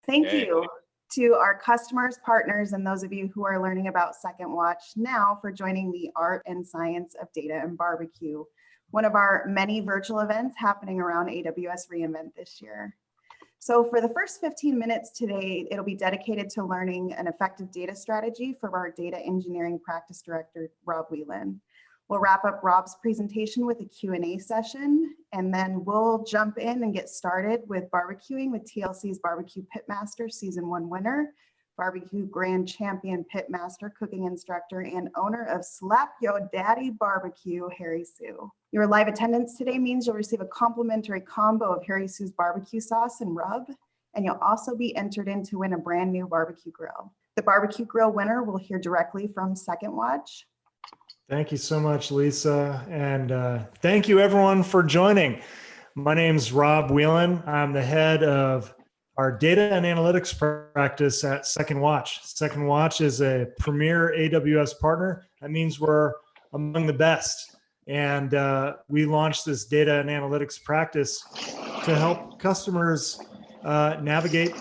Thank you to our customers, partners, and those of you who are learning about Second Watch now for joining the Art and Science of Data and Barbecue, one of our many virtual events happening around AWS reInvent this year. So for the first 15 minutes today, it'll be dedicated to learning an effective data strategy from our data engineering practice director, Rob Whelan. We'll wrap up Rob's presentation with a Q&A session, and then we'll jump in and get started with barbecuing with TLC's BBQ Pitmasters Season 1 winner, Barbecue Grand Champion Pitmaster, cooking instructor, and owner of Slap Yo Daddy Barbecue, Harry Soo. Your live attendance today means you'll receive a complimentary combo of Harry Soo's barbecue sauce and rub, and you'll also be entered in to win a brand new barbecue grill. The barbecue grill winner will hear directly from Second Watch. Thank you so much, Lisa. And thank you everyone for joining. My name's Rob Whelan. I'm the head of our data and analytics practice at Second Watch. Second Watch is a premier AWS partner. That means we're among the best. And we launched this data and analytics practice to help customers navigate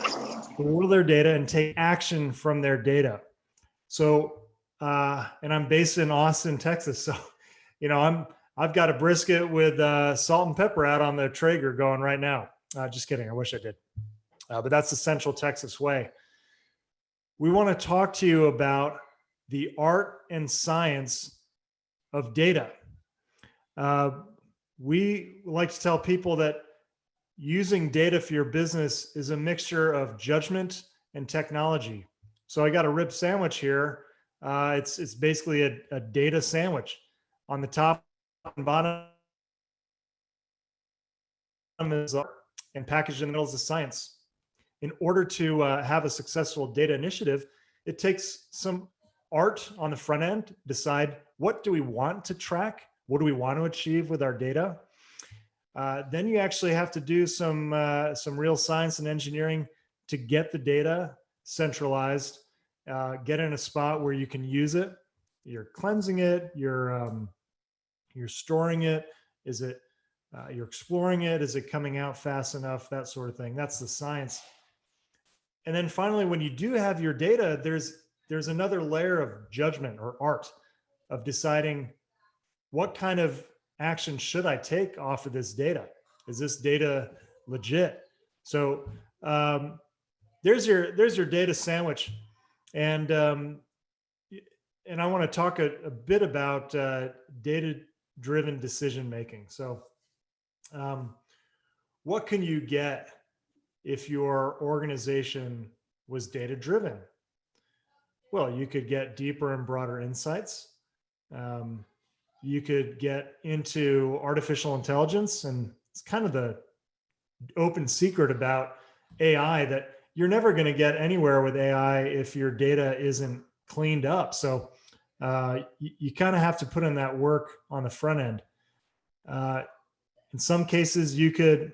the world of their data and take action from their data. So, and I'm based in Austin, Texas. So, you know, I've got a brisket with salt and pepper out on the Traeger going right now. Just kidding. I wish I did. But that's the Central Texas way. We want to talk to you about the art and science of data. We like to tell people that using data for your business is a mixture of judgment and technology. So I got a rib sandwich here. It's basically a data sandwich. On the top and bottom is art, and packaged in the middle is the science. In order to have a successful data initiative, it takes some art on the front end, decide what do we want to track, what do we want to achieve with our data. Then you actually have to do some real science and engineering to get the data centralized, get in a spot where you can use it. You're cleansing it, you're storing it, is it, you're exploring it, is it coming out fast enough, that sort of thing. That's the science. And then finally, when you do have your data, there's another layer of judgment or art of deciding what kind of action should I take off of this data? Is this data legit? So there's your data sandwich. And I want to talk a bit about data-driven decision-making. So what can you get if your organization was data-driven? Well, you could get deeper and broader insights. You could get into artificial intelligence, and it's kind of the open secret about AI that you're never going to get anywhere with AI if your data isn't cleaned up. So you kind of have to put in that work on the front end. In some cases, you could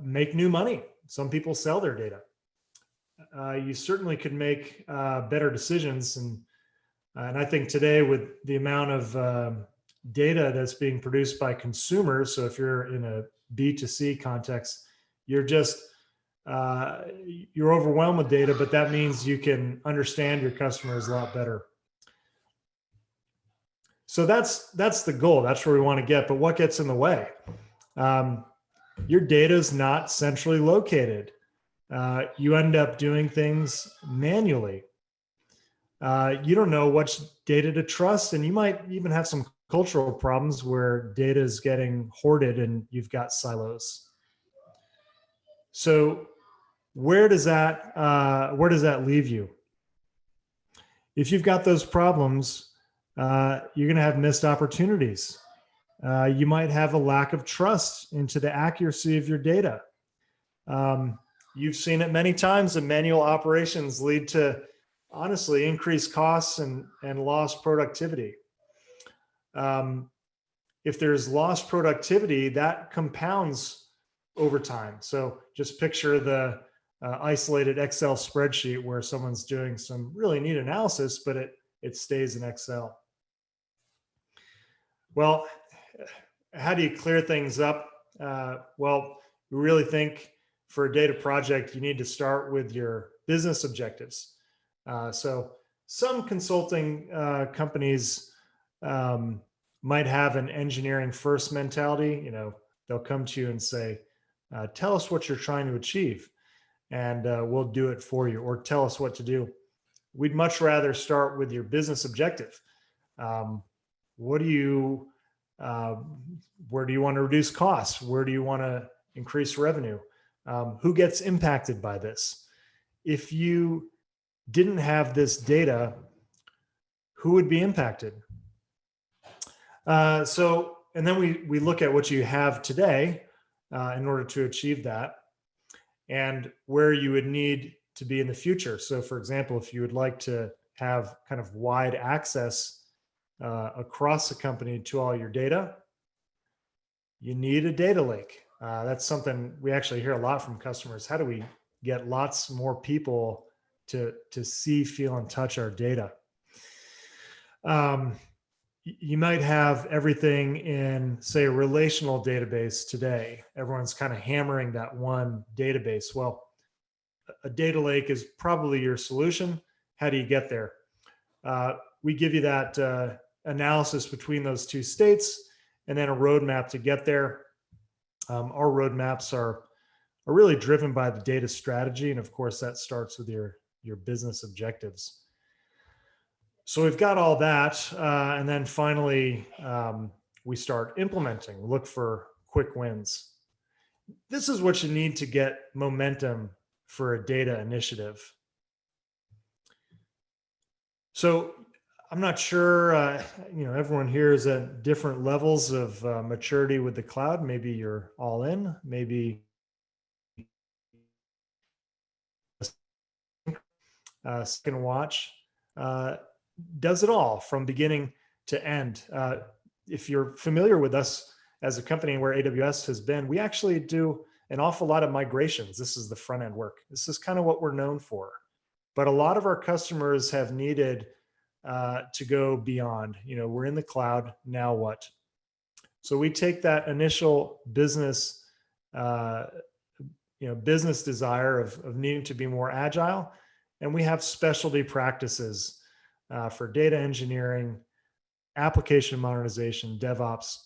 make new money. Some people sell their data. You certainly could make better decisions. And I think today with the amount of data that's being produced by consumers, so if you're in a B2C context, you're overwhelmed with data, but that means you can understand your customers a lot better. So that's the goal. That's where we want to get. But what gets in the way? Your data is not centrally located. You end up doing things manually. You don't know which data to trust, and you might even have some cultural problems where data is getting hoarded and you've got silos. So where does that leave you? If you've got those problems, you're going to have missed opportunities. You might have a lack of trust into the accuracy of your data. You've seen it many times that manual operations lead to, honestly, increased costs and lost productivity. If there's lost productivity, that compounds over time. So just picture the isolated Excel spreadsheet where someone's doing some really neat analysis, but it stays in Excel. Well, how do you clear things up? Well, we really think for a data project, you need to start with your business objectives. So some consulting companies might have an engineering first mentality. You know, they'll come to you and say, tell us what you're trying to achieve, and we'll do it for you, or tell us what to do. We'd much rather start with your business objective. What do you, where do you want to reduce costs? Where do you want to increase revenue? Who gets impacted by this? If you didn't have this data, who would be impacted? And then we look at what you have today in order to achieve that, and where you would need to be in the future. So for example, if you would like to have kind of wide access across the company to all your data, you need a data lake. That's something we actually hear a lot from customers. How do we get lots more people to see, feel, and touch our data? You might have everything in, say, a relational database today. Everyone's kind of hammering that one database. Well, a data lake is probably your solution. How do you get there? We give you that analysis between those two states, and then a roadmap to get there. Our roadmaps are really driven by the data strategy, and of course that starts with your business objectives. So we've got all that, and then finally we start implementing. Look for quick wins. This is what you need to get momentum for a data initiative. So I'm not sure, everyone here is at different levels of maturity with the cloud. Maybe you're all in, maybe second watch, does it all from beginning to end. If you're familiar with us as a company where AWS has been, we actually do an awful lot of migrations. This is the front end work. This is kind of what we're known for. But a lot of our customers have needed to go beyond. We're in the cloud, now what? So we take that initial business, business desire of needing to be more agile, and we have specialty practices for data engineering, application modernization, DevOps,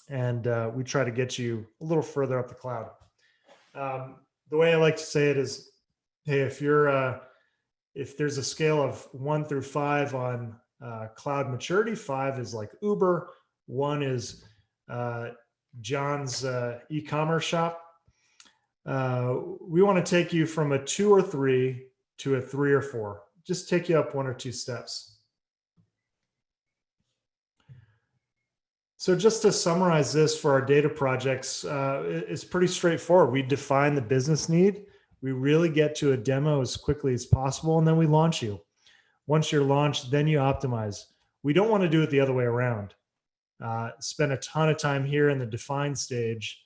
and we try to get you a little further up the cloud. The way I like to say it is, hey, if there's a scale of 1 through 5 on cloud maturity, 5 is like Uber, 1 is John's e-commerce shop. We want to take you from a 2 or 3 to a 3 or 4. Just take you up 1 or 2 steps. So just to summarize this for our data projects, it's pretty straightforward. We define the business need. We really get to a demo as quickly as possible, and then we launch you. Once you're launched, then you optimize. We don't want to do it the other way around. Spend a ton of time here in the define stage,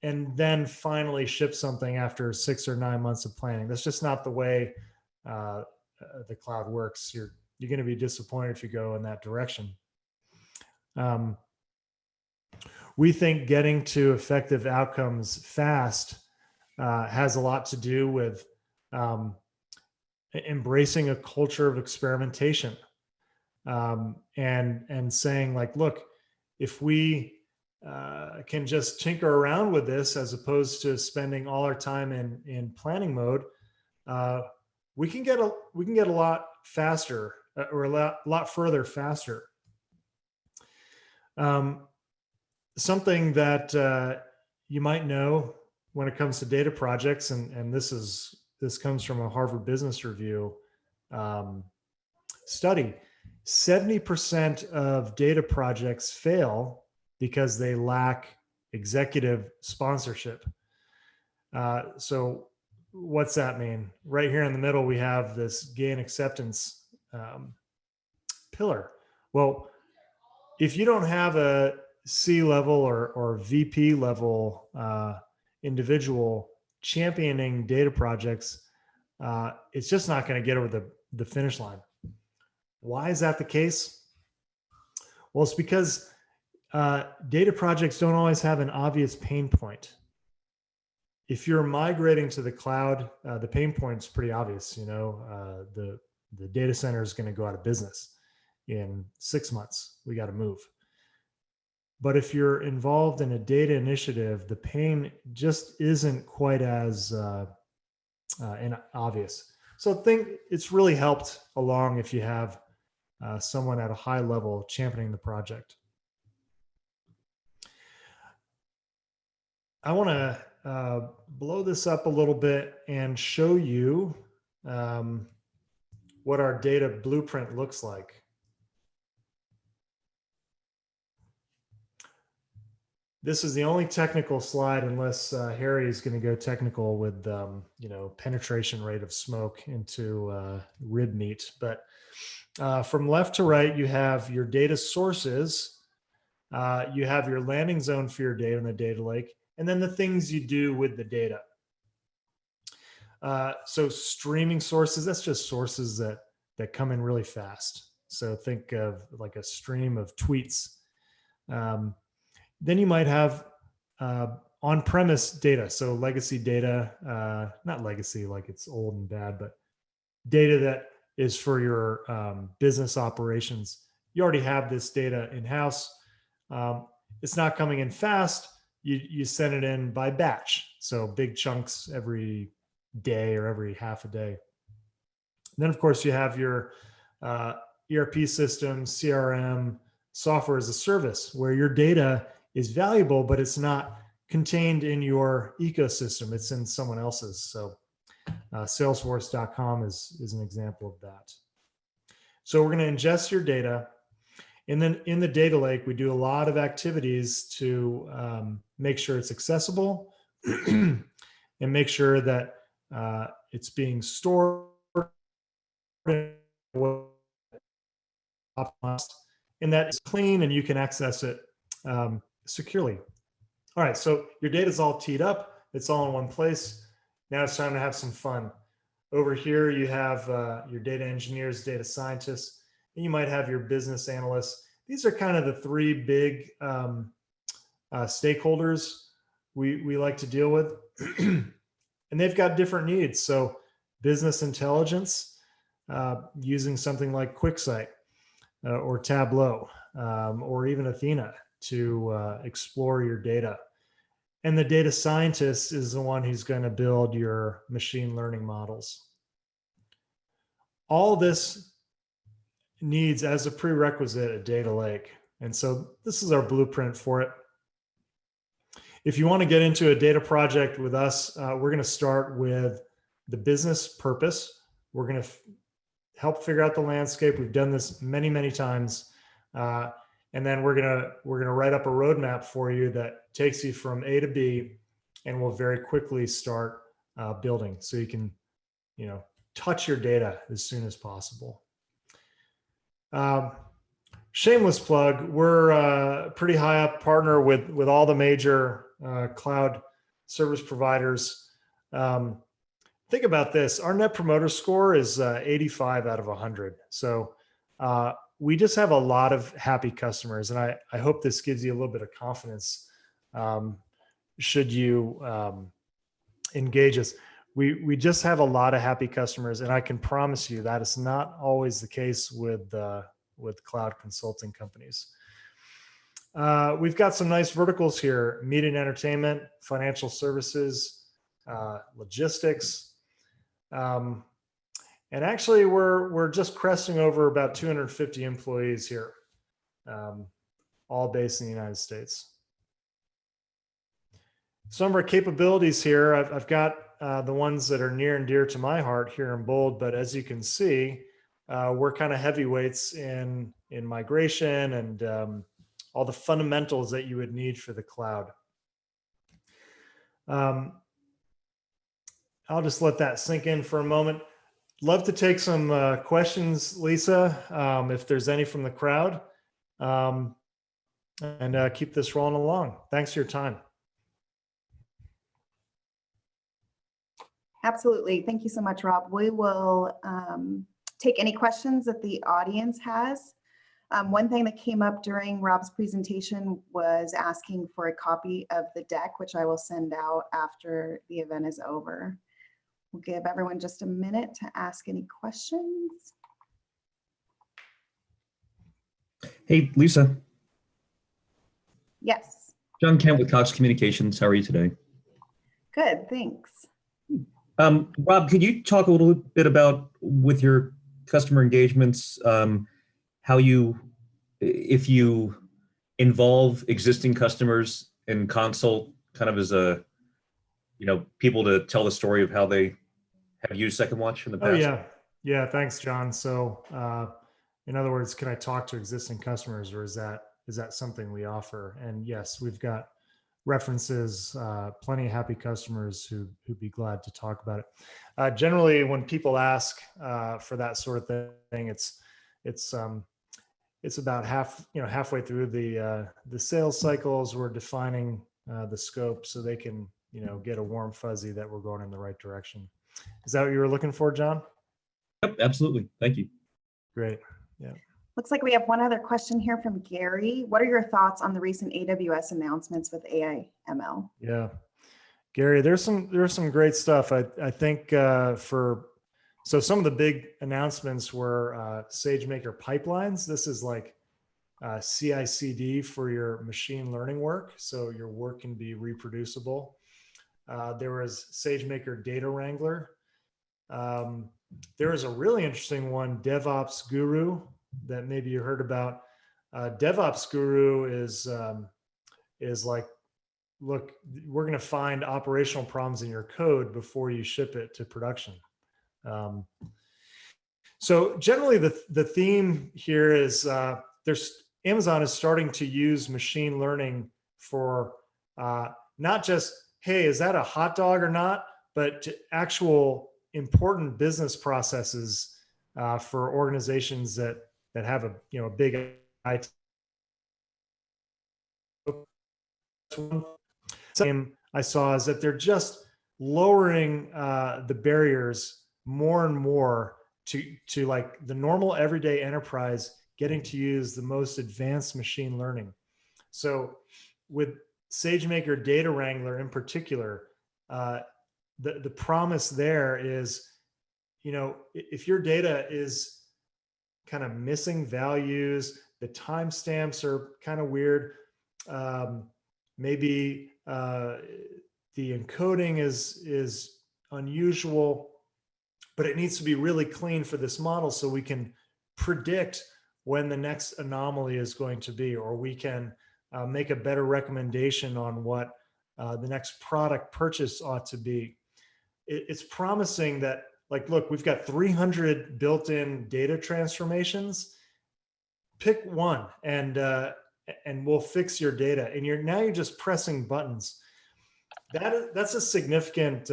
and then finally ship something after 6 or 9 months of planning. That's just not the way the cloud works. You're going to be disappointed if you go in that direction. We think getting to effective outcomes fast has a lot to do with embracing a culture of experimentation, and saying like, look, if we can just tinker around with this as opposed to spending all our time in planning mode, we can get a lot faster, or a lot further faster. Something that you might know when it comes to data projects, and this comes from a Harvard Business Review study, 70% of data projects fail because they lack executive sponsorship. So what's that mean? Right here in the middle, we have this gain acceptance pillar. Well, if you don't have a C-level or VP level individual championing data projects, it's just not going to get over the finish line. Why is that the case? Well, it's because data projects don't always have an obvious pain point. if you're migrating to the cloud, the pain point's pretty obvious. The data center is going to go out of business in 6 months. We got to move. But if you're involved in a data initiative, the pain just isn't quite as obvious. So I think it's really helped along if you have someone at a high level championing the project. I want to blow this up a little bit and show you what our data blueprint looks like. This is the only technical slide, unless Harry is going to go technical with, penetration rate of smoke into rib meat. But from left to right, you have your data sources. You have your landing zone for your data in the data lake, and then the things you do with the data. So streaming sources, that's just sources that come in really fast. So think of like a stream of tweets. Then you might have on-premise data. So legacy data, not legacy like it's old and bad, but data that is for your business operations. You already have this data in-house. It's not coming in fast. You send it in by batch. So big chunks every day or every half a day. And then of course you have your ERP system, CRM, software as a service, where your data is valuable, but it's not contained in your ecosystem. It's in someone else's. So Salesforce.com is an example of that. So we're going to ingest your data. And then in the data lake, we do a lot of activities to make sure it's accessible and make sure that it's being stored and optimized, and that it's clean and you can access it securely. All right, so your data is all teed up. It's all in one place. Now it's time to have some fun. Over here, you have your data engineers, data scientists, and you might have your business analysts. These are kind of the three big stakeholders we like to deal with. And they've got different needs. So business intelligence, using something like QuickSight or Tableau or even Athena to explore your data. And the data scientist is the one who's going to build your machine learning models. All this needs, as a prerequisite, a data lake. And so this is our blueprint for it. If you want to get into a data project with us, we're going to start with the business purpose. We're going to help figure out the landscape. We've done this many, many times. And then we're gonna write up a roadmap for you that takes you from A to B, and we'll very quickly start building, so you can, touch your data as soon as possible. Shameless plug: we're a pretty high up partner with all the major cloud service providers. Think about this: our Net Promoter Score is 85 out of 100. So we just have a lot of happy customers, and I hope this gives you a little bit of confidence should you engage us. We just have a lot of happy customers, and I can promise you that is not always the case with cloud consulting companies. We've got some nice verticals here: media and entertainment, financial services, logistics. And actually, we're just cresting over about 250 employees here, all based in the United States. Some of our capabilities here, I've got the ones that are near and dear to my heart here in bold, but as you can see, we're kind of heavyweights in migration and all the fundamentals that you would need for the cloud. I'll just let that sink in for a moment. Love to take some questions, Lisa, if there's any from the crowd, and keep this rolling along. Thanks for your time. Absolutely. Thank you so much, Rob. We will take any questions that the audience has. One thing that came up during Rob's presentation was asking for a copy of the deck, which I will send out after the event is over. We'll give everyone just a minute to ask any questions. Hey, Lisa. Yes. John Kent with Cox Communications. How are you today? Good, thanks. Rob, could you talk a little bit about, with your customer engagements, how you, if you involve existing customers in consult, kind of as a, people to tell the story of how they have used Second Watch in the past? Oh yeah, yeah. Thanks, John. So, in other words, can I talk to existing customers, or is that something we offer? And yes, we've got references, plenty of happy customers who'd be glad to talk about it. Generally, when people ask for that sort of thing, it's about halfway through the sales cycles. We're defining the scope so they can get a warm fuzzy that we're going in the right direction. Is that what you were looking for, John? Yep, absolutely. Thank you. Great. Yeah. Looks like we have one other question here from Gary. What are your thoughts on the recent AWS announcements with AI ML? Yeah, Gary, there's some great stuff. I think so some of the big announcements were SageMaker pipelines. This is like CI/CD for your machine learning work, so your work can be reproducible. There was SageMaker Data Wrangler. There was a really interesting one, DevOps Guru, that maybe you heard about. DevOps Guru is like, look, we're going to find operational problems in your code before you ship it to production. So generally, the theme here is Amazon is starting to use machine learning for not just, hey, is that a hot dog or not, but to actual important business processes for organizations that have a big IT. Something I saw is that they're just lowering the barriers more and more to like the normal everyday enterprise getting to use the most advanced machine learning. So with SageMaker Data Wrangler in particular, the promise there is, if your data is kind of missing values, the timestamps are kind of weird, maybe the encoding is unusual, but it needs to be really clean for this model so we can predict when the next anomaly is going to be, or we can make a better recommendation on what the next product purchase ought to be. It's promising that, like, look, we've got 300 built-in data transformations. Pick one and we'll fix your data. And you're just pressing buttons. That's a significant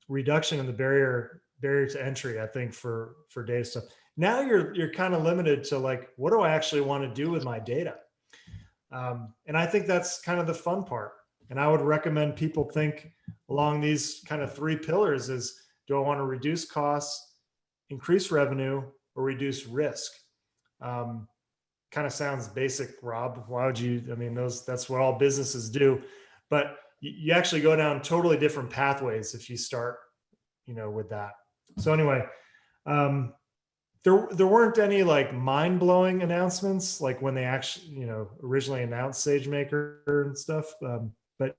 reduction in the barrier to entry, I think, for data stuff. Now you're kind of limited to, like, what do I actually want to do with my data? And I think that's kind of the fun part. And I would recommend people think along these kind of three pillars: is, do I want to reduce costs, increase revenue, or reduce risk? Kind of sounds basic, Rob. Why would you? I mean, that's what all businesses do. But you actually go down totally different pathways if you start, with that. So anyway, there weren't any like mind-blowing announcements like when they actually, originally announced SageMaker and stuff. But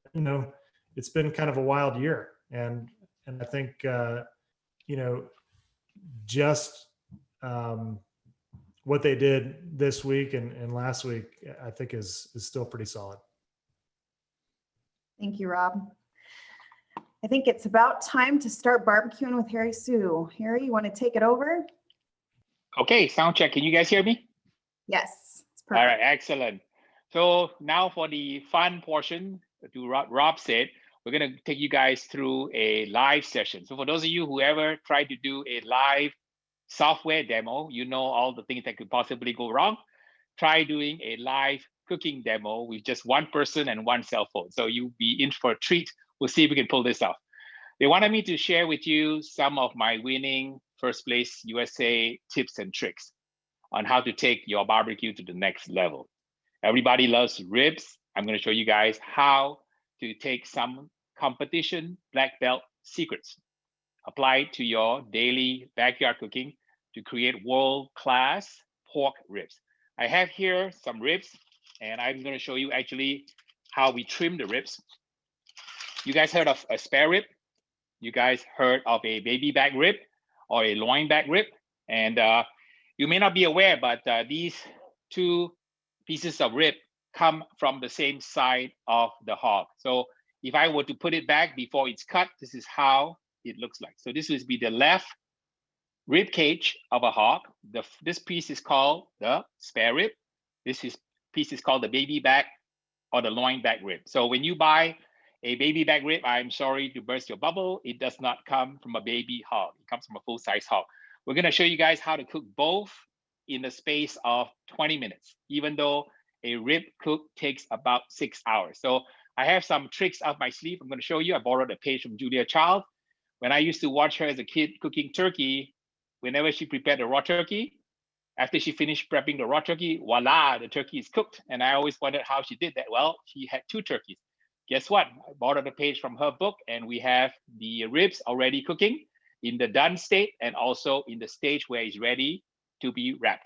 it's been kind of a wild year, and I think just what they did this week and last week, I think is still pretty solid. Thank you, Rob. I think it's about time to start barbecuing with Harry Soo. Harry, you want to take it over? Okay, sound check. Can you guys hear me? Yes. It's perfect. All right, excellent. So now for the fun portion, to Rob said, we're going to take you guys through a live session. So for those of you who ever tried to do a live software demo, all the things that could possibly go wrong. Try doing a live cooking demo with just one person and one cell phone. So you'll be in for a treat. We'll see if we can pull this off. They wanted me to share with you some of my winning first place USA tips and tricks. on how to take your barbecue to the next level. Everybody loves ribs. I'm going to show you guys how to take some competition black belt secrets, apply it to your daily backyard cooking to create world-class pork ribs. I have here some ribs, and I'm going to show you actually how we trim the ribs. You guys heard of a spare rib? You guys heard of a baby back rib or a loin back rib? And you may not be aware, but these two pieces of rib come from the same side of the hog. So if I were to put it back before it's cut, this is how it looks like. So this would be the left rib cage of a hog. This piece is called the spare rib. This piece is called the baby back or the loin back rib. So when you buy a baby back rib, I'm sorry to burst your bubble, it does not come from a baby hog. It comes from a full-size hog. We're going to show you guys how to cook both in the space of 20 minutes, even though a rib cook takes about 6 hours. So I have some tricks up my sleeve. I'm going to show you. I borrowed a page from Julia Child. When I used to watch her as a kid cooking turkey, whenever she prepared the raw turkey, after she finished prepping the raw turkey, voila, the turkey is cooked. And I always wondered how she did that. Well, she had 2 turkeys. Guess what? I borrowed a page from her book, and we have the ribs already cooking in the done state and also in the stage where it's ready to be wrapped.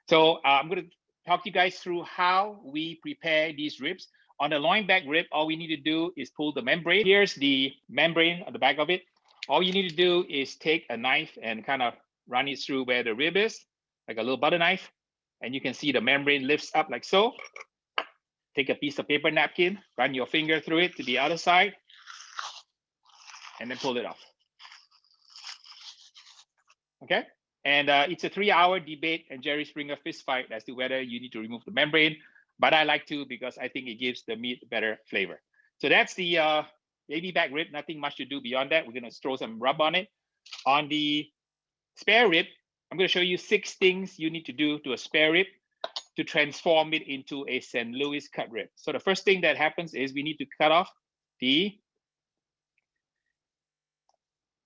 So I'm going to talk you guys through how we prepare these ribs. On the loin back rib, all we need to do is pull the membrane. Here's the membrane on the back of it. All you need to do is take a knife and kind of run it through where the rib is, like a little butter knife. And you can see the membrane lifts up like so. Take a piece of paper napkin, run your finger through it to the other side, and then pull it off. Okay? And it's a 3-hour debate and Jerry Springer fist fight as to whether you need to remove the membrane. But I like to because I think it gives the meat better flavor. So that's the baby back rib. Nothing much to do beyond that. We're going to throw some rub on it. On the spare rib, I'm going to show you 6 things you need to do to a spare rib to transform it into a St. Louis cut rib. So the first thing that happens is we need to cut off the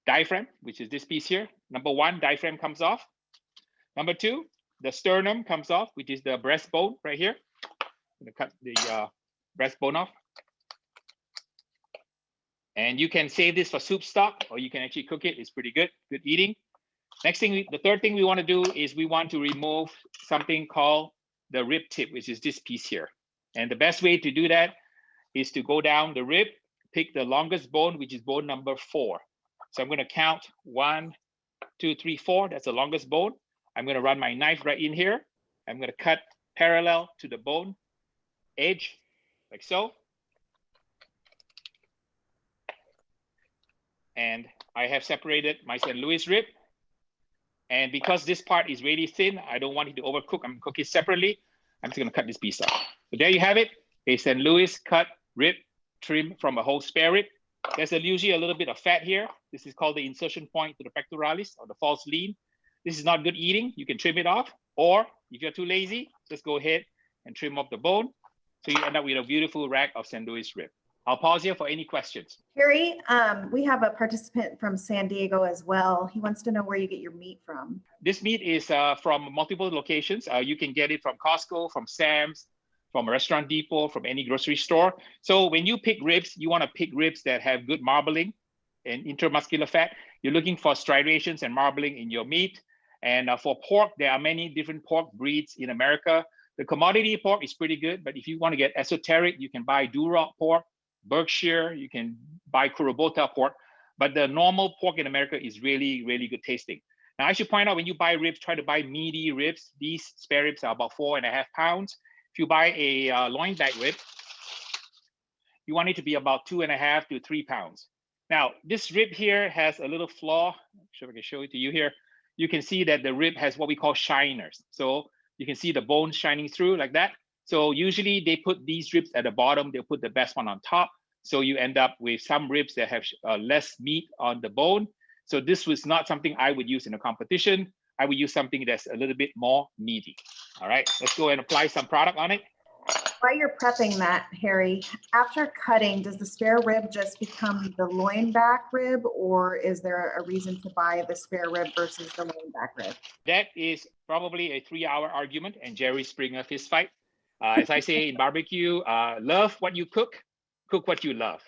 diaphragm, which is this piece here. Number 1, diaphragm comes off. Number 2, the sternum comes off, which is the breastbone right here. I'm going to cut the breastbone off. And you can save this for soup stock, or you can actually cook it. It's pretty good eating. Next thing, the third thing we want to do is we want to remove something called the rib tip, which is this piece here. And the best way to do that is to go down the rib, pick the longest bone, which is bone number 4. So I'm going to count 1, 2, 3, 4. That's the longest bone. I'm going to run my knife right in here. I'm going to cut parallel to the bone edge, like so. And I have separated my St. Louis rib. And because this part is really thin, I don't want it to overcook. I'm going to cook it separately. I'm just going to cut this piece off. So there you have it, a St. Louis cut rib trim from a whole spare rib. There's usually a little bit of fat here. This is called the insertion point to the pectoralis or the false lean. This is not good eating. You can trim it off. Or if you're too lazy, just go ahead and trim off the bone. So you end up with a beautiful rack of St. Louis rib. I'll pause here for any questions. Harry, we have a participant from San Diego as well. He wants to know where you get your meat from. This meat is from multiple locations. You can get it from Costco, from Sam's, from a Restaurant Depot, from any grocery store. So when you pick ribs, you want to pick ribs that have good marbling and intermuscular fat. You're looking for striations and marbling in your meat. And for pork, there are many different pork breeds in America. The commodity pork is pretty good, but if you want to get esoteric, you can buy Duroc pork, Berkshire, you can buy Kurobota pork, but the normal pork in America is really, really good tasting. Now, I should point out, when you buy ribs, try to buy meaty ribs. These spare ribs are about 4.5 pounds. If you buy a loin back rib, you want it to be about 2.5 to 3 pounds. Now, this rib here has a little flaw. I'm sure I can show it to you here. You can see that the rib has what we call shiners. So you can see the bone shining through like that. So usually they put these ribs at the bottom, they'll put the best one on top. So you end up with some ribs that have less meat on the bone. So this was not something I would use in a competition. I would use something that's a little bit more meaty. All right, let's go and apply some product on it. While you're prepping that, Harry, after cutting, does the spare rib just become the loin back rib, or is there a reason to buy the spare rib versus the loin back rib? That is probably a 3-hour argument and Jerry Springer fist fight. As I say in barbecue, love what you cook what you love.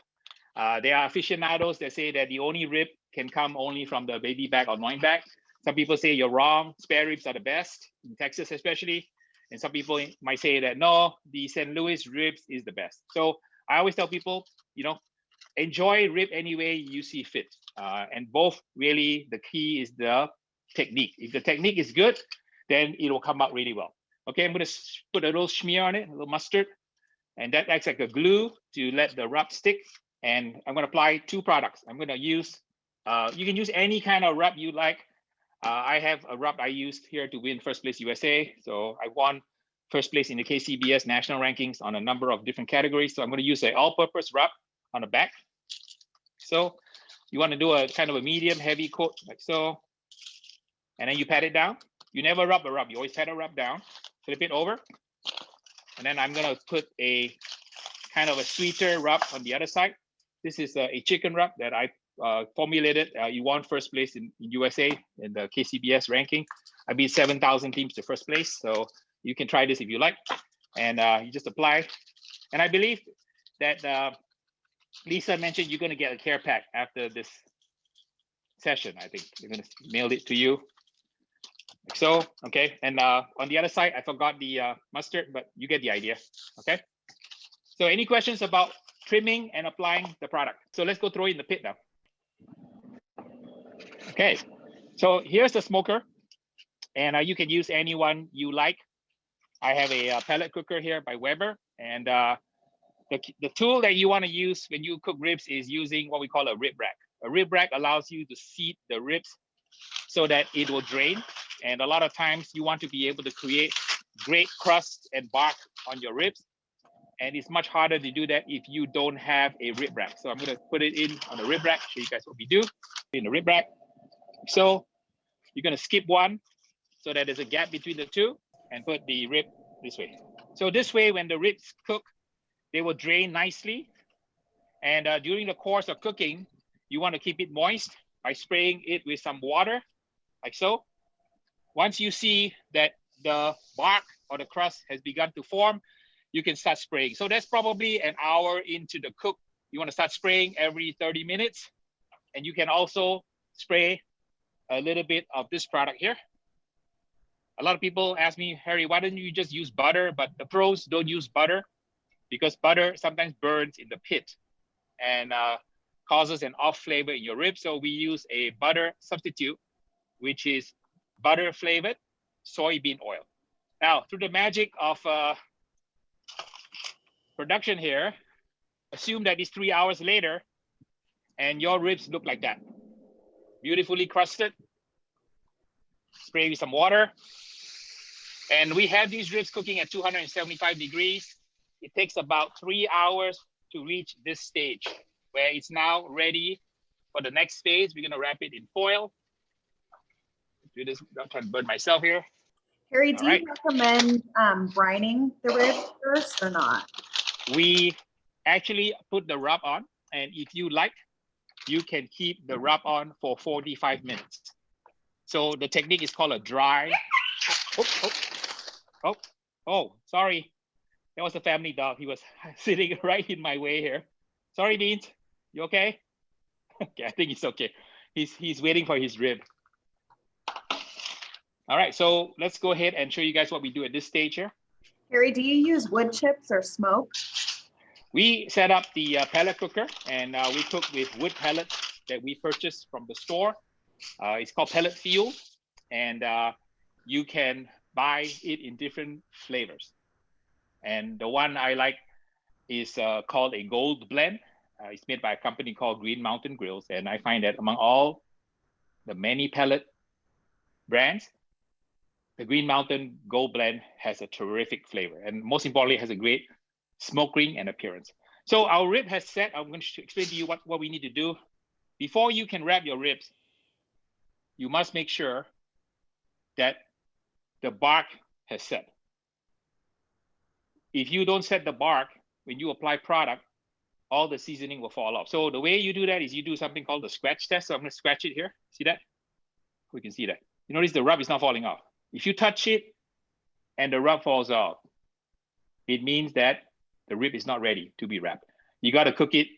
There are aficionados that say that the only rib can come only from the baby back or loin back. Some people say you're wrong. Spare ribs are the best, in Texas especially. And some people might say that, no, the St. Louis ribs is the best. So I always tell people, enjoy rib any way you see fit. And both really, the key is the technique. If the technique is good, then it will come out really well. Okay, I'm going to put a little smear on it, a little mustard. And that acts like a glue to let the rub stick. And I'm going to apply 2 products. I'm going to use, you can use any kind of rub you like. I have a rub I used here to win First Place USA. So I won first place in the KCBS national rankings on a number of different categories. So I'm going to use an all-purpose rub on the back. So you want to do a kind of a medium heavy coat like so. And then you pat it down. You never rub a rub. You always pat a rub down. Flip it over. And then I'm going to put a kind of a sweeter rub on the other side. This is a chicken rub that I formulated. You won first place in USA in the KCBS ranking. I beat 7,000 teams to first place. So you can try this if you like. And you just apply. And I believe that Lisa mentioned you're going to get a care pack after this session. I think they're going to mail it to you. Like so, okay. And on the other side, I forgot the mustard, but you get the idea. Okay. So any questions about trimming and applying the product? So let's go throw it in the pit now. Okay, so here's the smoker, and you can use any one you like. I have a pellet cooker here by Weber, and the tool that you want to use when you cook ribs is using what we call a rib rack. A rib rack allows you to seat the ribs so that it will drain, and a lot of times you want to be able to create great crust and bark on your ribs, and it's much harder to do that if you don't have a rib rack. So I'm going to put it in on the rib rack, show you guys what we do in the rib rack. So you're going to skip one so that there's a gap between the two and put the rib this way. So this way, when the ribs cook, they will drain nicely. And during the course of cooking, you want to keep it moist by spraying it with some water, like so. Once you see that the bark or the crust has begun to form, you can start spraying. So that's probably an hour into the cook. You want to start spraying every 30 minutes. And you can also spray a little bit of this product here. A lot of people ask me, Harry, why don't you just use butter? But the pros don't use butter because butter sometimes burns in the pit and causes an off flavor in your ribs. So we use a butter substitute, which is butter flavored soybean oil. Now, through the magic of production here, assume that it's 3 hours later and your ribs look like that. Beautifully crusted. Spray with some water. And we have these ribs cooking at 275 degrees. It takes about 3 hours to reach this stage where it's now ready for the next phase. We're going to wrap it in foil. Do this, I'm trying to burn myself here. Harry, do you recommend brining the ribs first or not? We actually put the rub on, and if you like, you can keep the rub on for 45 minutes. So the technique is called a dry. Oh, sorry. That was a family dog. He was sitting right in my way here. Sorry, Beans. You okay? Okay, I think he's okay. He's waiting for his rib. All right, so let's go ahead and show you guys what we do at this stage here. Harry, do you use wood chips or smoke? We set up the pellet cooker, and we cook with wood pellets that we purchased from the store. It's called pellet fuel, and you can buy it in different flavors. And the one I like is called a gold blend. It's made by a company called Green Mountain Grills, and I find that among all the many pellet brands, the Green Mountain Gold Blend has a terrific flavor, and most importantly, has a great smoke ring and appearance. So our rib has set. I'm going to explain to you what we need to do. Before you can wrap your ribs, you must make sure that the bark has set. if you don't set the bark, when you apply product, all the seasoning will fall off. So the way you do that is you do something called the scratch test. So I'm gonna scratch it here. See that? We can see that. You notice the rub is not falling off. If you touch it and the rub falls off, it means that the rib is not ready to be wrapped. You gotta cook it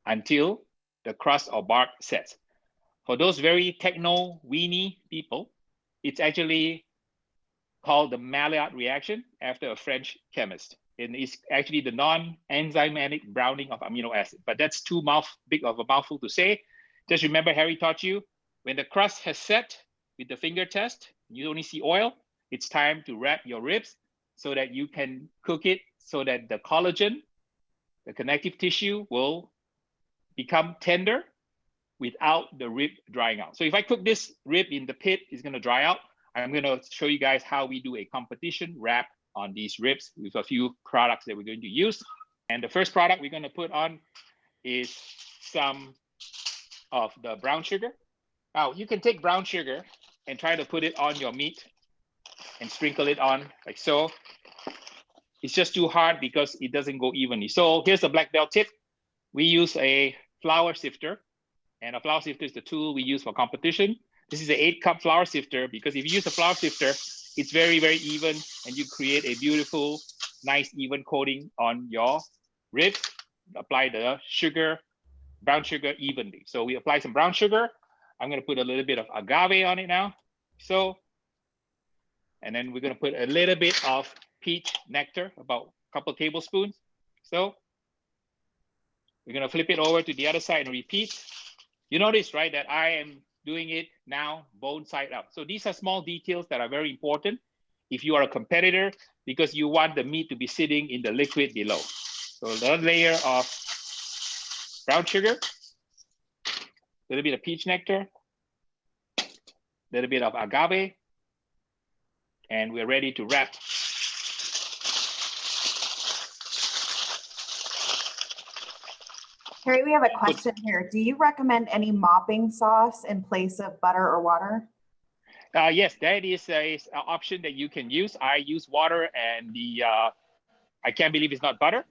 until the crust or bark sets. For those very techno weenie people, it's actually called the Maillard reaction after a French chemist. And it's actually the non-enzymatic browning of amino acid. But that's too big of a mouthful to say. Just remember, Harry taught you, when the crust has set with the finger test, you only see oil, it's time to wrap your ribs so that you can cook it so that the collagen, the connective tissue, will become tender without the rib drying out. So if I cook this rib in the pit, it's gonna dry out. I'm gonna show you guys how we do a competition wrap on these ribs with a few products that we're going to use. And the first product we're gonna put on is some of the brown sugar. Now you can take brown sugar and try to put it on your meat and sprinkle it on like so. It's just too hard because it doesn't go evenly. So here's the black belt tip. We use a flour sifter, and a flour sifter is the tool we use for competition. This is an 8-cup flour sifter because if you use a flour sifter, it's very, very even and you create a beautiful, nice, even coating on your ribs. Apply the sugar, brown sugar evenly. So we apply some brown sugar. I'm gonna put a little bit of agave on it now. So, and then we're gonna put a little bit of peach nectar, about a couple tablespoons. So we're gonna flip it over to the other side and repeat. You notice, right, that I am doing it now bone side up. So these are small details that are very important if you are a competitor, because you want the meat to be sitting in the liquid below. So another layer of brown sugar, a little bit of peach nectar, a little bit of agave, and we're ready to wrap. Harry, we have a question here. Do you recommend any mopping sauce in place of butter or water? Yes, that is an option that you can use. I use water, and I can't believe it's not butter,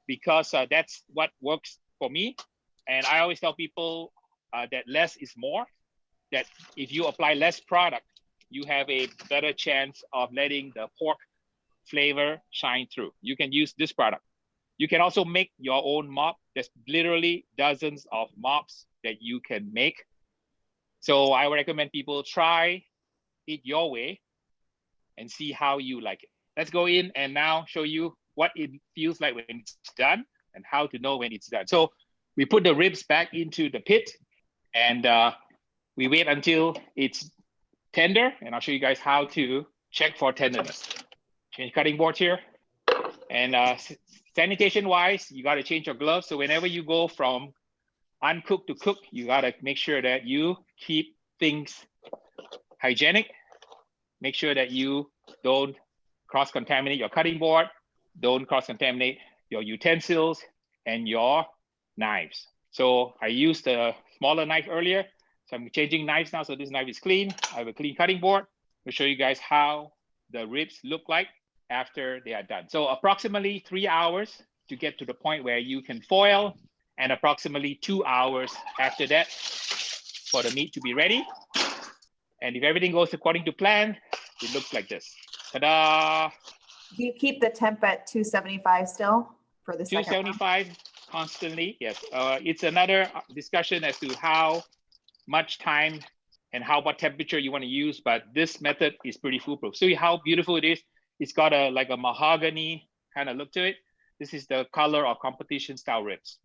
because that's what works for me. And I always tell people that less is more, that if you apply less product, you have a better chance of letting the pork flavor shine through. You can use this product. You can also make your own mop. There's literally dozens of mops that you can make. So I would recommend people try it your way and see how you like it. Let's go in and now show you what it feels like when it's done and how to know when it's done. So we put the ribs back into the pit, and we wait until it's tender, and I'll show you guys how to check for tenderness. Change cutting board here. And sanitation wise, you got to change your gloves. So whenever you go from uncooked to cooked, you got to make sure that you keep things hygienic. Make sure that you don't cross-contaminate your cutting board, don't cross-contaminate your utensils and your knives. So I used a smaller knife earlier, so I'm changing knives now. So this knife is clean. I have a clean cutting board. I'll show you guys how the ribs look like after they are done. So approximately 3 hours to get to the point where you can foil, and approximately 2 hours after that for the meat to be ready. And if everything goes according to plan, it looks like this. Ta-da! Do you keep the temp at 275 still for the second 275 constantly, yes. It's another discussion as to how much time and what temperature you want to use, but this method is pretty foolproof. See how beautiful it is? It's got like a mahogany kind of look to it. This is the color of competition style ribs.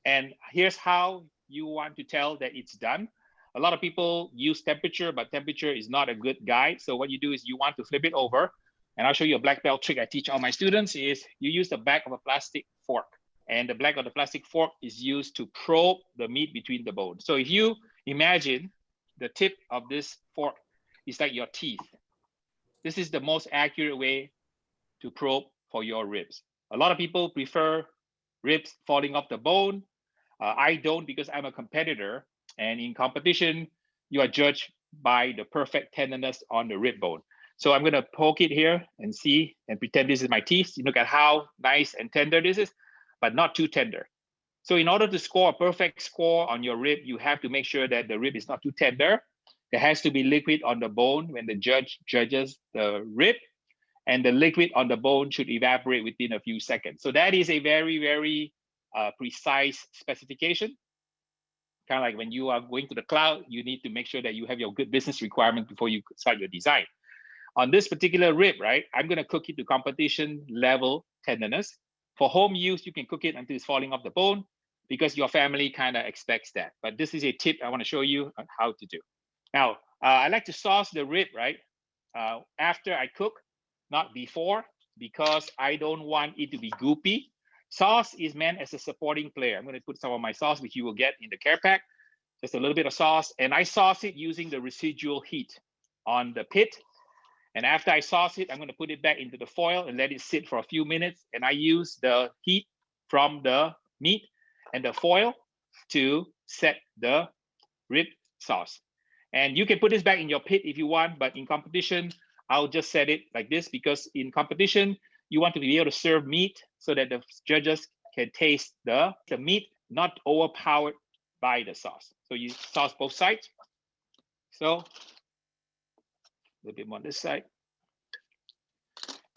And here's how you want to tell that it's done. A lot of people use temperature, but temperature is not a good guide. So what you do is you want to flip it over. And I'll show you a black belt trick I teach all my students is you use the back of a plastic fork. And the back of the plastic fork is used to probe the meat between the bones. So if you imagine the tip of this fork is like your teeth. This is the most accurate way to probe for your ribs. A lot of people prefer ribs falling off the bone. I don't, because I'm a competitor. And in competition, you are judged by the perfect tenderness on the rib bone. So I'm gonna poke it here and see and pretend this is my teeth. You look at how nice and tender this is, but not too tender. So in order to score a perfect score on your rib, you have to make sure that the rib is not too tender. There has to be liquid on the bone when the judge judges the rib, and the liquid on the bone should evaporate within a few seconds. So that is a very, very precise specification. Kind of like when you are going to the cloud, you need to make sure that you have your good business requirement before you start your design. On this particular rib, right, I'm gonna cook it to competition level tenderness. For home use, you can cook it until it's falling off the bone because your family kind of expects that. But this is a tip I want to show you on how to do. Now, I like to sauce the rib, right, after I cook, not before, because I don't want it to be goopy. Sauce is meant as a supporting player. I'm going to put some of my sauce, which you will get in the care pack, just a little bit of sauce, and I sauce it using the residual heat on the pit. And after I sauce it, I'm going to put it back into the foil and let it sit for a few minutes. And I use the heat from the meat and the foil to set the rib sauce. And you can put this back in your pit if you want, but in competition, I'll just set it like this because in competition, you want to be able to serve meat so that the judges can taste the meat, not overpowered by the sauce. So you sauce both sides. So a little bit more on this side.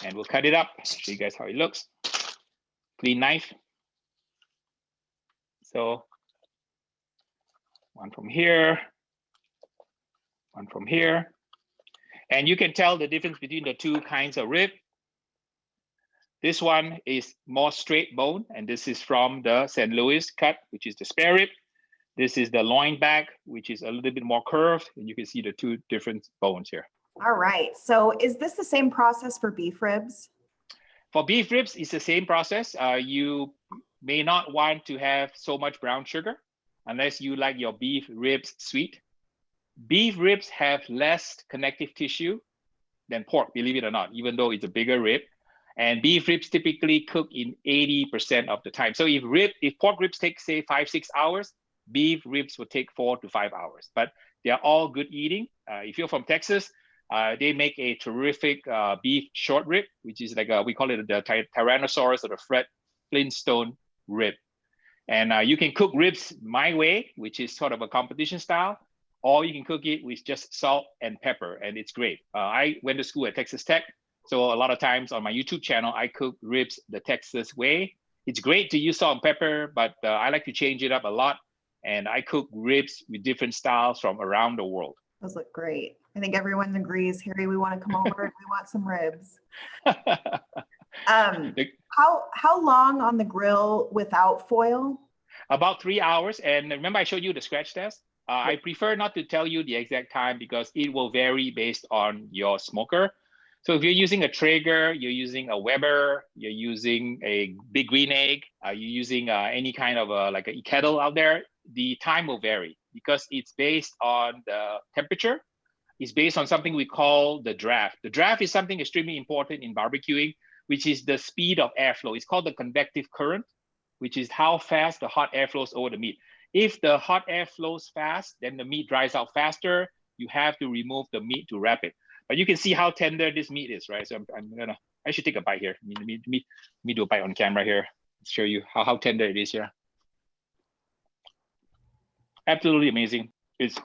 And we'll cut it up, show you guys how it looks. Clean knife. So one from here, one from here. And you can tell the difference between the two kinds of rib. This one is more straight bone, and this is from the St. Louis cut, which is the spare rib. This is the loin back, which is a little bit more curved, and you can see the two different bones here. All right. So is this the same process for beef ribs? For beef ribs, it's the same process. You may not want to have so much brown sugar unless you like your beef ribs sweet. Beef ribs have less connective tissue than pork, believe it or not, even though it's a bigger rib. And beef ribs typically cook in 80% of the time. So if pork ribs take, say, 5-6 hours, beef ribs will take 4 to 5 hours. But they are all good eating. If you're from Texas, they make a terrific beef short rib, which is like we call it the Tyrannosaurus or the Fred Flintstone rib. And you can cook ribs my way, which is sort of a competition style, or you can cook it with just salt and pepper, and it's great. I went to school at Texas Tech, so a lot of times on my YouTube channel, I cook ribs the Texas way. It's great to use salt and pepper, but I like to change it up a lot, and I cook ribs with different styles from around the world. Those look great. I think everyone agrees, Harry, we want to come over and we want some ribs. How long on the grill without foil? About 3 hours. And remember I showed you the scratch test? I prefer not to tell you the exact time because it will vary based on your smoker. So if you're using a Traeger, you're using a Weber, you're using a Big Green Egg, you're using any kind of like a kettle out there, the time will vary because it's based on the temperature. It's based on something we call the draft. The draft is something extremely important in barbecuing, which is the speed of airflow. It's called the convective current, which is how fast the hot air flows over the meat. If the hot air flows fast, then the meat dries out faster. You have to remove the meat to wrap it. But you can see how tender this meat is, right? So I should take a bite here. Let me do a bite on camera here. Show you how tender it is here. Absolutely amazing. It's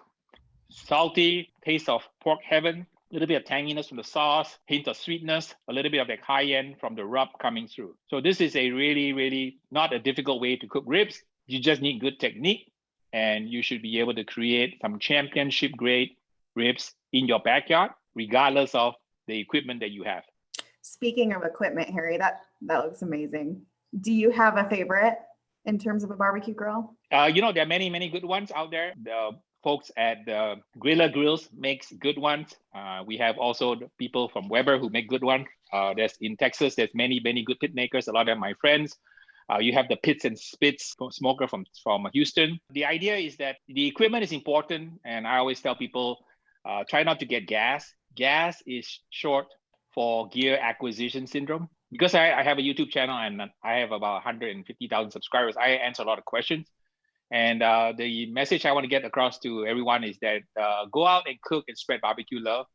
salty, taste of pork heaven, a little bit of tanginess from the sauce, hint of sweetness, a little bit of that high end from the rub coming through. So this is a really, really not a difficult way to cook ribs. You just need good technique, and you should be able to create some championship grade ribs in your backyard, regardless of the equipment that you have. Speaking of equipment, Harry, that looks amazing. Do you have a favorite in terms of a barbecue grill? There are many, many good ones out there. The folks at the Griller Grills makes good ones. We have also the people from Weber who make good ones. There's in Texas, there's many, many good pit makers. A lot of them are my friends. You have the Pits and Spits smoker from Houston. The idea is that the equipment is important, and I always tell people, try not to get gas. Gas is short for gear acquisition syndrome. Because I have a YouTube channel and I have about 150,000 subscribers, I answer a lot of questions. And the message I want to get across to everyone is that go out and cook and spread barbecue love.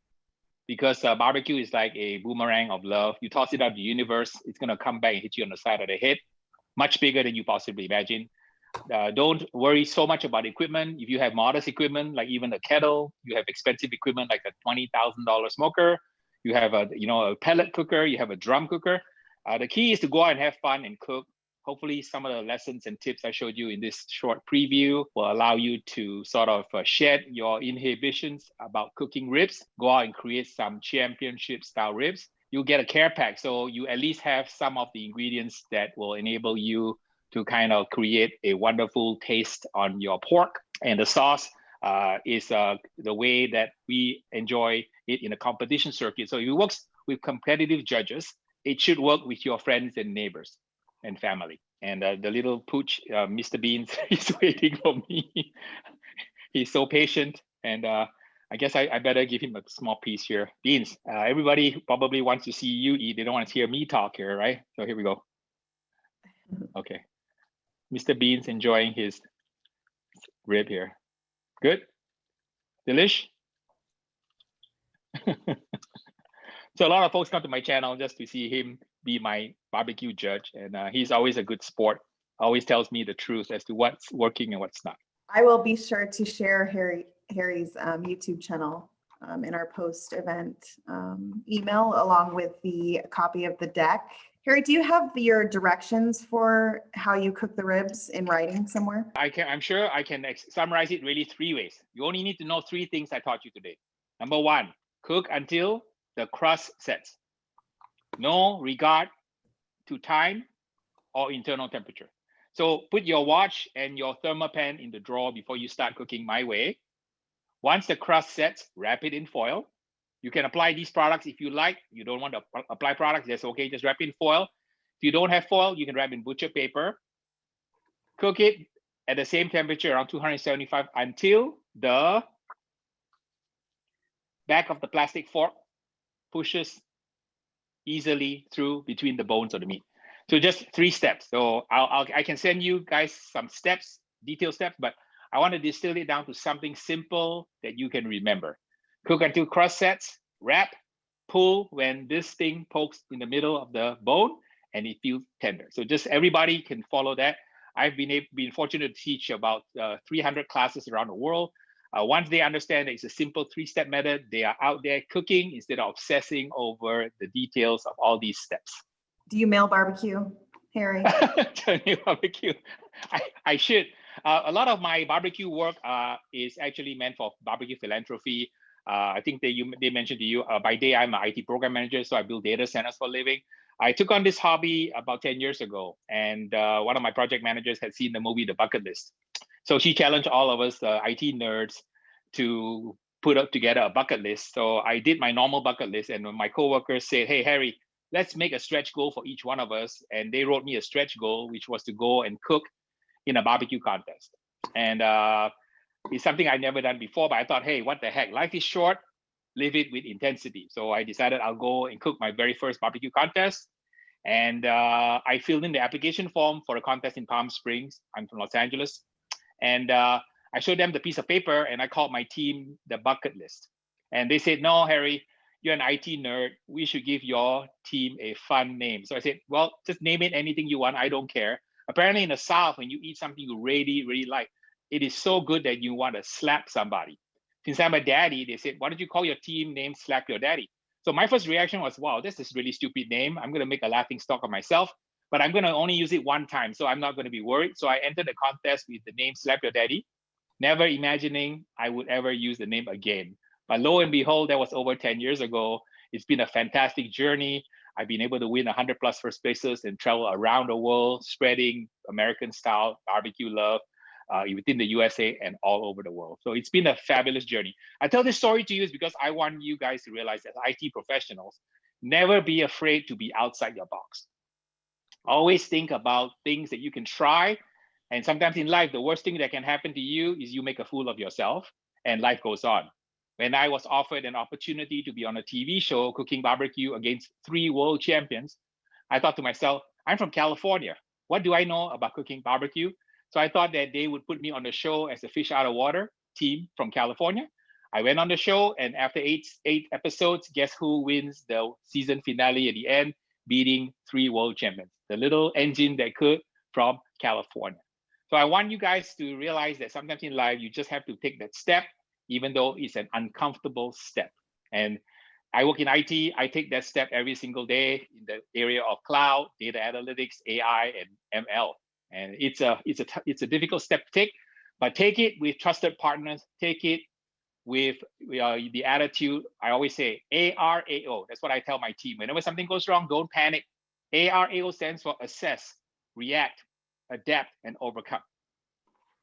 because barbecue is like a boomerang of love. You toss it out the universe, it's gonna come back and hit you on the side of the head, much bigger than you possibly imagine. Don't worry so much about equipment. If you have modest equipment, like even a kettle, you have expensive equipment like a $20,000 smoker, you have a pellet cooker, you have a drum cooker. The key is to go out and have fun and cook. Hopefully some of the lessons and tips I showed you in this short preview will allow you to sort of shed your inhibitions about cooking ribs, go out and create some championship style ribs. You'll get a care pack, so you at least have some of the ingredients that will enable you to kind of create a wonderful taste on your pork. And the sauce is the way that we enjoy it in a competition circuit. So if it works with competitive judges, it should work with your friends and neighbors and family. And the little pooch, Mr. Beans, is waiting for me. He's so patient. And I guess I better give him a small piece here. Beans, everybody probably wants to see you eat. They don't want to hear me talk here, right? So here we go. Okay. Mr. Beans enjoying his rib here. Good? Delish? So a lot of folks come to my channel just to see him be my barbecue judge. And he's always a good sport. Always tells me the truth as to what's working and what's not. I will be sure to share Harry's YouTube channel in our post-event email, along with the copy of the deck. Harry, do you have your directions for how you cook the ribs in writing somewhere? I'm sure I can summarize it really 3 ways. You only need to know 3 things I taught you today. Number 1, cook until the crust sets. No regard to time or internal temperature. So put your watch and your thermopan in the drawer before you start cooking my way. Once the crust sets, wrap it in foil. You can apply these products if you like. You don't want to apply products, that's okay, just wrap in foil. If you don't have foil, you can wrap in butcher paper. Cook it at the same temperature, around 275, until the back of the plastic fork pushes easily through between the bones of the meat. So just 3 steps. So I can send you guys some steps, detailed steps, but I want to distill it down to something simple that you can remember. Cook until crust sets, wrap, pull when this thing pokes in the middle of the bone and it feels tender. So just everybody can follow that. I've been fortunate to teach about 300 classes around the world. Once they understand that it's a simple 3-step method, they are out there cooking instead of obsessing over the details of all these steps. Do you mail barbecue, Harry? Barbecue. I should. A lot of my barbecue work is actually meant for barbecue philanthropy. I think they mentioned to you, by day I'm an IT program manager, so I build data centers for a living. I took on this hobby about 10 years ago, and one of my project managers had seen the movie The Bucket List. So she challenged all of us, the IT nerds, to put up together a bucket list. So I did my normal bucket list, and when my coworkers said, hey, Harry, let's make a stretch goal for each one of us. And they wrote me a stretch goal, which was to go and cook in a barbecue contest. And it's something I'd never done before, but I thought, hey, what the heck? Life is short, live it with intensity. So I decided I'll go and cook my very first barbecue contest. And I filled in the application form for a contest in Palm Springs. I'm from Los Angeles. And I showed them the piece of paper and I called my team the bucket list. And they said, no, Harry, you're an IT nerd. We should give your team a fun name. So I said, well, just name it anything you want. I don't care. Apparently in the South, when you eat something you really, really like, it is so good that you want to slap somebody. Since I'm a daddy, they said, why don't you call your team name Slap Your Daddy? So my first reaction was, wow, this is a really stupid name. I'm going to make a laughing stock of myself, but I'm going to only use it one time. So I'm not going to be worried. So I entered the contest with the name Slap Your Daddy, never imagining I would ever use the name again. But lo and behold, that was over 10 years ago. It's been a fantastic journey. I've been able to win 100+ first places and travel around the world, spreading American style barbecue love within the USA and all over the world. So it's been a fabulous journey. I tell this story to you is because I want you guys to realize as IT professionals, never be afraid to be outside your box. Always think about things that you can try. And sometimes in life, the worst thing that can happen to you is you make a fool of yourself and life goes on. When I was offered an opportunity to be on a TV show cooking barbecue against 3 world champions, I thought to myself, I'm from California. What do I know about cooking barbecue? So I thought that they would put me on the show as a fish out of water team from California. I went on the show, and after eight episodes, guess who wins the season finale at the end, beating 3 world champions, the little engine that could from California. So I want you guys to realize that sometimes in life, you just have to take that step, even though it's an uncomfortable step. And I work in IT. I take that step every single day in the area of cloud, data analytics, AI, and ML. And it's a difficult step to take, but take it with trusted partners. Take it with the attitude. I always say ARAO. That's what I tell my team. Whenever something goes wrong, don't panic. ARAO stands for assess, react, adapt, and overcome.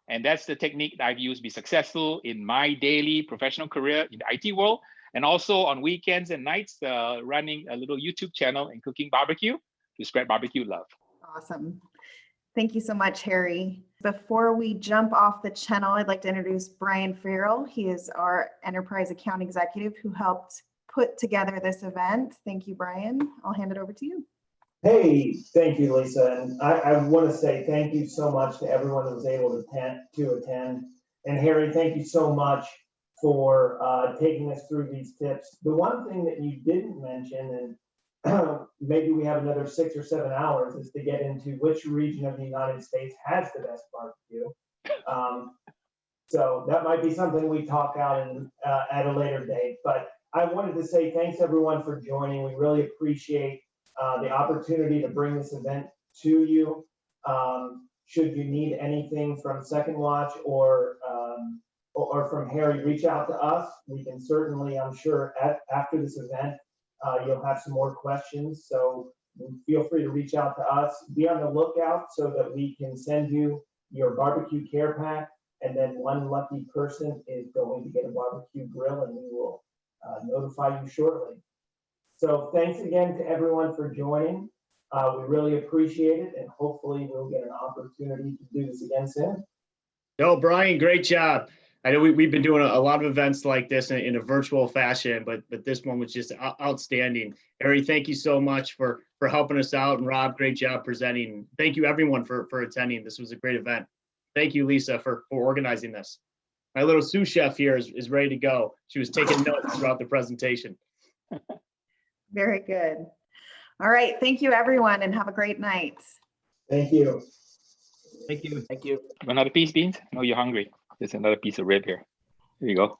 And that's the technique that I've used to be successful in my daily professional career in the IT world, and also on weekends and nights, running a little YouTube channel and cooking barbecue to spread barbecue love. Awesome. Thank you so much, Harry. Before we jump off the channel, I'd like to introduce Brian Farrell. He is our enterprise account executive who helped put together this event. Thank you, Brian. I'll hand it over to you. Hey, thank you, Lisa. And I want to say thank you so much to everyone that was able to attend. And Harry, thank you so much for taking us through these tips. The one thing that you didn't mention, and maybe we have another 6 or 7 hours, is to get into which region of the United States has the best barbecue. So that might be something we talk out at a later date. But I wanted to say thanks everyone for joining. We really appreciate the opportunity to bring this event to you. Should you need anything from Second Watch or from Harry, reach out to us. We can certainly, I'm sure, after this event, you'll have some more questions. So feel free to reach out to us. Be on the lookout so that we can send you your barbecue care pack. And then one lucky person is going to get a barbecue grill, and we will notify you shortly. So thanks again to everyone for joining. We really appreciate it, and hopefully we'll get an opportunity to do this again soon. No, Brian, great job. I know we've been doing a lot of events like this in a virtual fashion, but this one was just outstanding. Harry, thank you so much for helping us out, and Rob, great job presenting. Thank you everyone for attending. This was a great event. Thank you, Lisa, for organizing this. My little sous chef here is ready to go. She was taking notes throughout the presentation. Very good. All right. Thank you, everyone, and have a great night. Thank you. Thank you. Thank you. Another piece, Beans? I know you're hungry. There's another piece of rib here. Here you go.